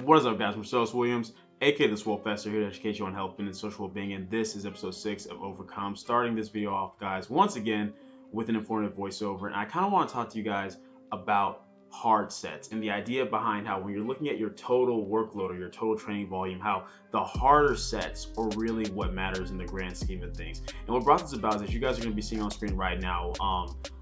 What is up, guys? Marcellus Williams, aka TheSwolefessor, here to educate you on health, fitness, and social well-being, and this is episode 6 of Overcome. Starting this video off, guys, once again with an informative voiceover, and I kind of want to talk to you guys about hard sets and the idea behind how when you're looking at your total workload or your total training volume, how the harder sets are really what matters in the grand scheme of things. And what brought this about is that you guys are going to be seeing on screen right now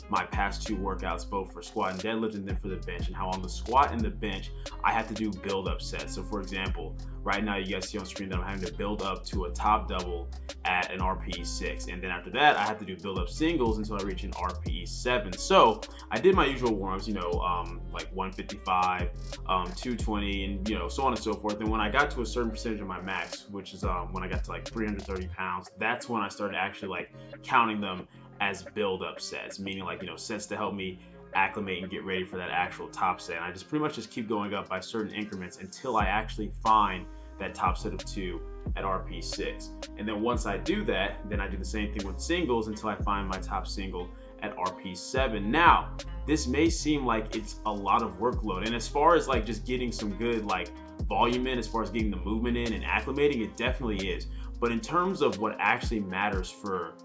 my past 2 workouts, both for squat and deadlift, and then for the bench, and how on the squat and the bench I had to do build-up sets. So for example, right now you guys see on screen that I'm having to build up to a top double at an RPE 6, and then after that I have to do build-up singles until I reach an RPE 7. So I did my usual warm-ups, like 155, 220, and so on and so forth. And when I got to a certain percentage of my max, which is when I got to like 330 pounds, that's when I started actually like counting them as build-up sets, meaning like sets to help me acclimate and get ready for that actual top set. And I just pretty much just keep going up by certain increments until I actually find that top set of 2 at RPE 6. And then once I do that, then I do the same thing with singles until I find my top single at RPE 7. Now, this may seem like it's a lot of workload, and as far as like just getting some good like volume in, as far as getting the movement in and acclimating, it definitely is. But in terms of what actually matters for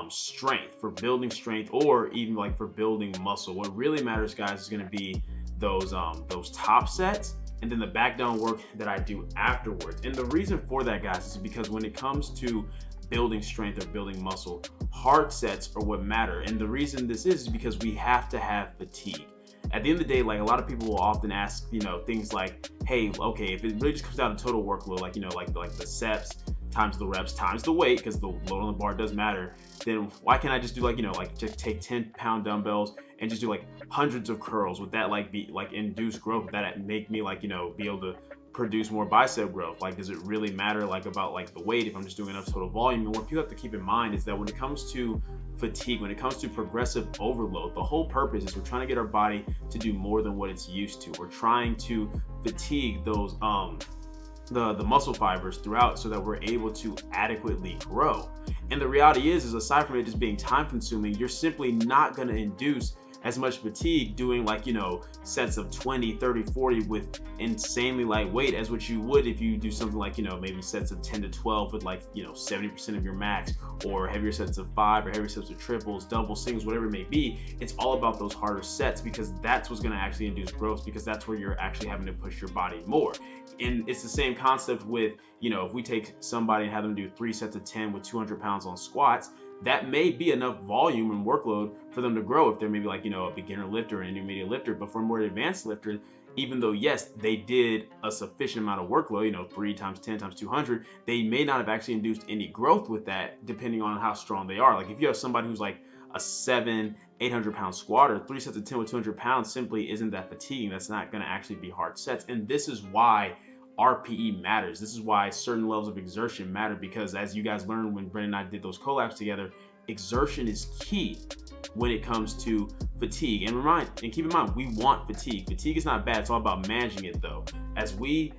strength, for building strength, or even like for building muscle, what really matters, guys, is going to be those top sets and then the back down work that I do afterwards. And the reason for that, guys, is because when it comes to building strength or building muscle, hard sets are what matter. And the reason this is because we have to have fatigue. At the end of the day, like a lot of people will often ask, things like, hey, okay, if it really just comes down to total workload, like the sets times the reps times the weight, because the load on the bar does matter, then why can't I just do just take 10-pound dumbbells and just do like hundreds of curls? Would that like be like induce growth? Would that make me like be able to produce more bicep growth? Like, does it really matter like about like the weight if I'm just doing enough total volume? And what people have to keep in mind is that when it comes to fatigue, when it comes to progressive overload, the whole purpose is we're trying to get our body to do more than what it's used to. We're trying to fatigue those the muscle fibers throughout so that we're able to adequately grow. And the reality is aside from it just being time consuming, you're simply not going to induce as much fatigue doing like sets of 20, 30, 40 with insanely light weight as what you would if you do something like maybe sets of 10 to 12 with like 70% of your max, or heavier sets of 5, or heavier sets of triples, doubles, singles, whatever it may be. It's all about those harder sets because that's what's going to actually induce growth, because that's where you're actually having to push your body more. And it's the same concept with if we take somebody and have them do 3 sets of 10 with 200 pounds on squats, that may be enough volume and workload for them to grow if they're maybe like a beginner lifter or an intermediate lifter. But for a more advanced lifter, even though yes they did a sufficient amount of workload, 3 times 10 times 200, they may not have actually induced any growth with that, depending on how strong they are. Like if you have somebody who's like a 800 pound squatter, 3 sets of 10 with 200 pounds simply isn't that fatiguing. That's not going to actually be hard sets. And this is why RPE matters. This is why certain levels of exertion matter, because as you guys learned when Brendan and I did those collabs together, exertion is key when it comes to fatigue. And keep in mind, we want fatigue. Fatigue is not bad. It's all about managing it though. As we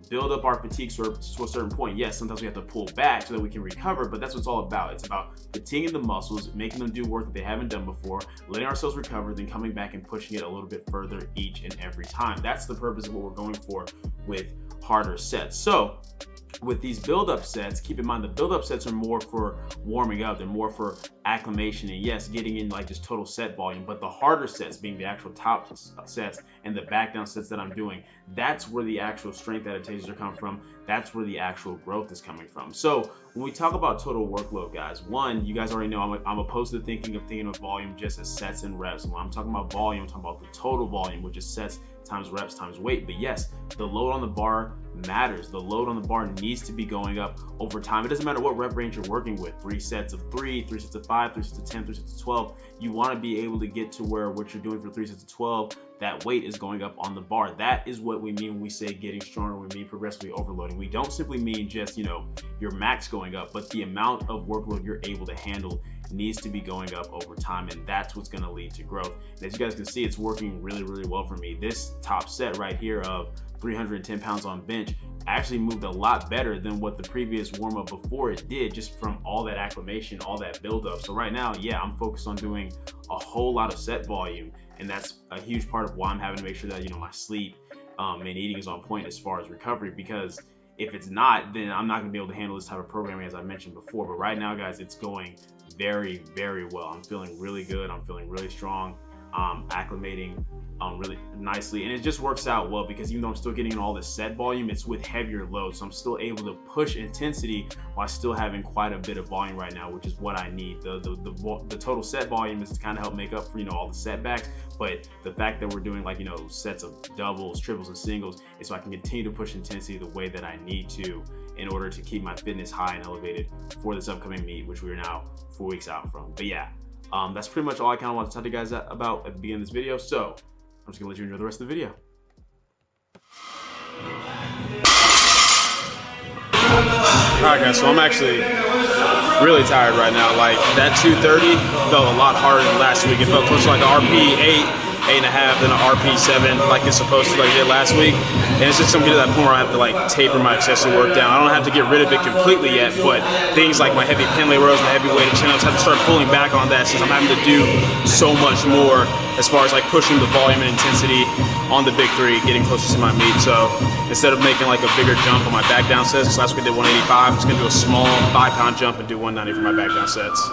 build up our fatigue to a certain point, yes, sometimes we have to pull back so that we can recover, but that's what it's all about. It's about fatiguing the muscles, making them do work that they haven't done before, letting ourselves recover, then coming back and pushing it a little bit further each and every time. That's the purpose of what we're going for with harder sets. So with these build-up sets, keep in mind the build-up sets are more for warming up, they're more for acclimation, and yes, getting in like just total set volume. But the harder sets, being the actual top sets and the back down sets that I'm doing, that's where the actual strength adaptations are coming from. That's where the actual growth is coming from. So when we talk about total workload, guys, one, you guys already know I'm opposed to thinking of volume just as sets and reps. When I'm talking about volume, I'm talking about the total volume, which is sets times reps times weight. But yes, the load on the bar matters. The load on the bar needs to be going up over time. It doesn't matter what rep range you're working with, 3 sets of 3, 3 sets of 5, 3 sets of 10, 3 sets of 12. You want to be able to get to where what you're doing for 3 sets of 12, that weight is going up on the bar. That is what we mean when we say getting stronger. We mean progressively overloading. We don't simply mean just your max going up, but the amount of workload you're able to handle needs to be going up over time, and that's what's going to lead to growth. And as you guys can see, it's working really, really well for me. This top set right here of 310 pounds on bench actually moved a lot better than what the previous warm-up before it did, just from all that acclimation, all that build-up. So right now, yeah, I'm focused on doing a whole lot of set volume, and that's a huge part of why I'm having to make sure that my sleep and eating is on point as far as recovery, because if it's not, then I'm not going to be able to handle this type of programming as I mentioned before. But right now, guys, it's going very, very well. I'm feeling really good. I'm feeling really strong. Acclimating really nicely, and it just works out well because even though I'm still getting all this set volume, it's with heavier loads, so I'm still able to push intensity while still having quite a bit of volume right now, which is what I need. The total set volume is to kind of help make up for all the setbacks, but the fact that we're doing like sets of doubles, triples, and singles is so I can continue to push intensity the way that I need to in order to keep my fitness high and elevated for this upcoming meet, which we are now 4 weeks out from. But yeah, that's pretty much all I kind of want to tell you guys about at the beginning of this video. So I'm just gonna let you enjoy the rest of the video. Alright guys, so I'm actually really tired right now. Like that 230 felt a lot harder than last week. It felt close to like an RPE 8, 8.5, then an RPE 7 like it's supposed to, like it did last week. And it's just gonna get to that point where I have to like taper my excessive work down. I don't have to get rid of it completely yet, but things like my heavy pin lay rows, my heavy weighted chin-ups, I have to start pulling back on that since I'm having to do so much more as far as like pushing the volume and intensity on the big three, getting closer to my meet. So instead of making like a bigger jump on my back down sets, because last week I did 185, I'm just gonna do a small 5-pound jump and do 190 for my back down sets.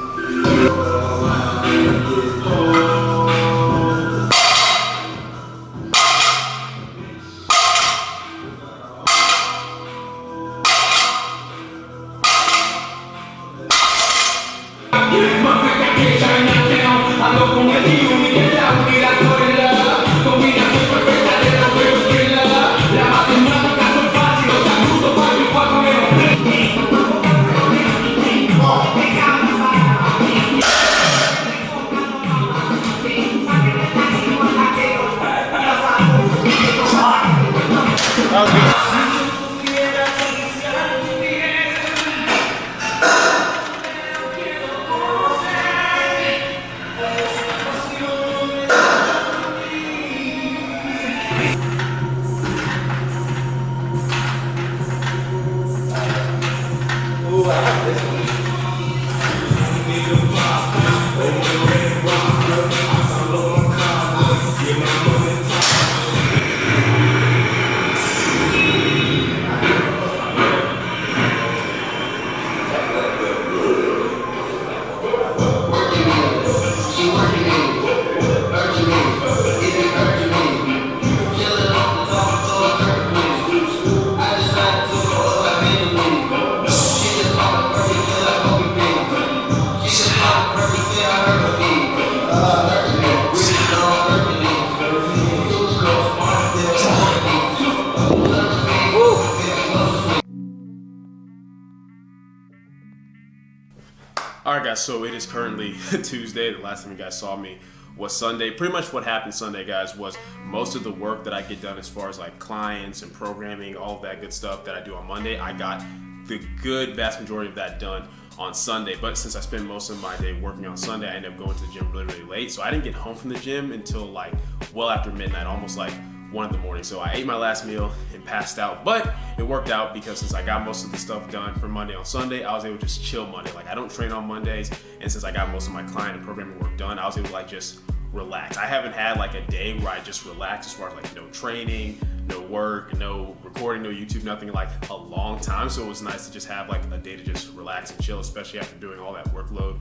Alright guys, so it is currently Tuesday. The last time you guys saw me was Sunday. Pretty much what happened Sunday, guys, was most of the work that I get done as far as like clients and programming, all of that good stuff that I do on Monday, I got the good vast majority of that done on Sunday. But since I spend most of my day working on Sunday, I ended up going to the gym really, really late. So I didn't get home from the gym until like well after midnight, almost like 1 in the morning. So I ate my last meal and passed out, but it worked out because since I got most of the stuff done for Monday on Sunday, I was able to just chill Monday. Like I don't train on Mondays, and since I got most of my client and programming work done, I was able to like just relax. I haven't had like a day where I just relax as far as like no training, no work, no recording, no YouTube, nothing, like a long time. So it was nice to just have like a day to just relax and chill, especially after doing all that workload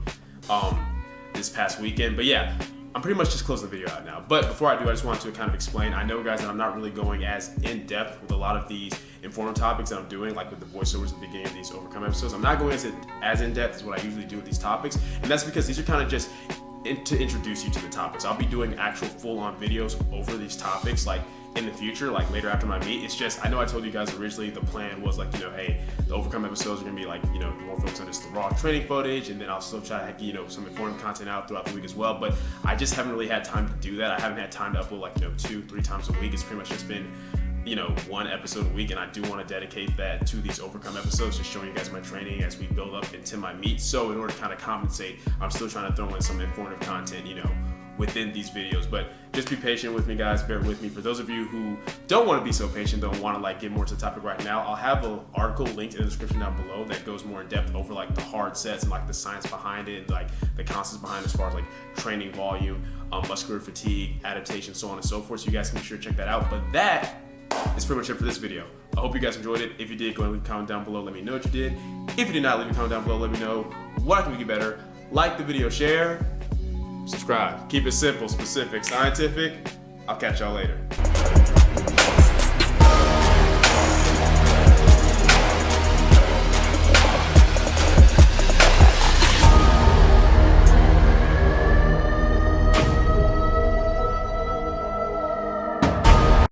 this past weekend. But yeah, I'm pretty much just closing the video out now. But before I do, I just wanted to kind of explain. I know, guys, that I'm not really going as in-depth with a lot of these informative topics that I'm doing, like with the voiceovers at the beginning of these Overcome episodes. I'm not going as in-depth as what I usually do with these topics, and that's because these are kind of just to introduce you to the topics. I'll be doing actual full-on videos over these topics, like in the future, like later after my meet. It's just, I know I told you guys originally the plan was like, hey, the Overcome episodes are gonna be like, more focused on just the raw training footage, and then I'll still try to get, some informative content out throughout the week as well. But I just haven't really had time to do that. I haven't had time to upload like, 2-3 times a week. It's pretty much just been, 1 episode a week, and I do want to dedicate that to these Overcome episodes, just showing you guys my training as we build up into my meet. So in order to kind of compensate, I'm still trying to throw in some informative content, within these videos. But just be patient with me, guys. Bear with me. For those of you who don't want to be so patient, don't want to like get more to the topic right now, I'll have an article linked in the description down below that goes more in depth over like the hard sets and like the science behind it, and like the concepts behind it as far as like training volume, muscular fatigue, adaptation, so on and so forth. So you guys can be sure to check that out. But that That's pretty much it for this video. I hope you guys enjoyed it. If you did, go ahead and leave a comment down below. Let me know what you did. If you did not, leave a comment down below. Let me know what I can make it better. Like the video, share, subscribe. Keep it simple, specific, scientific. I'll catch y'all later.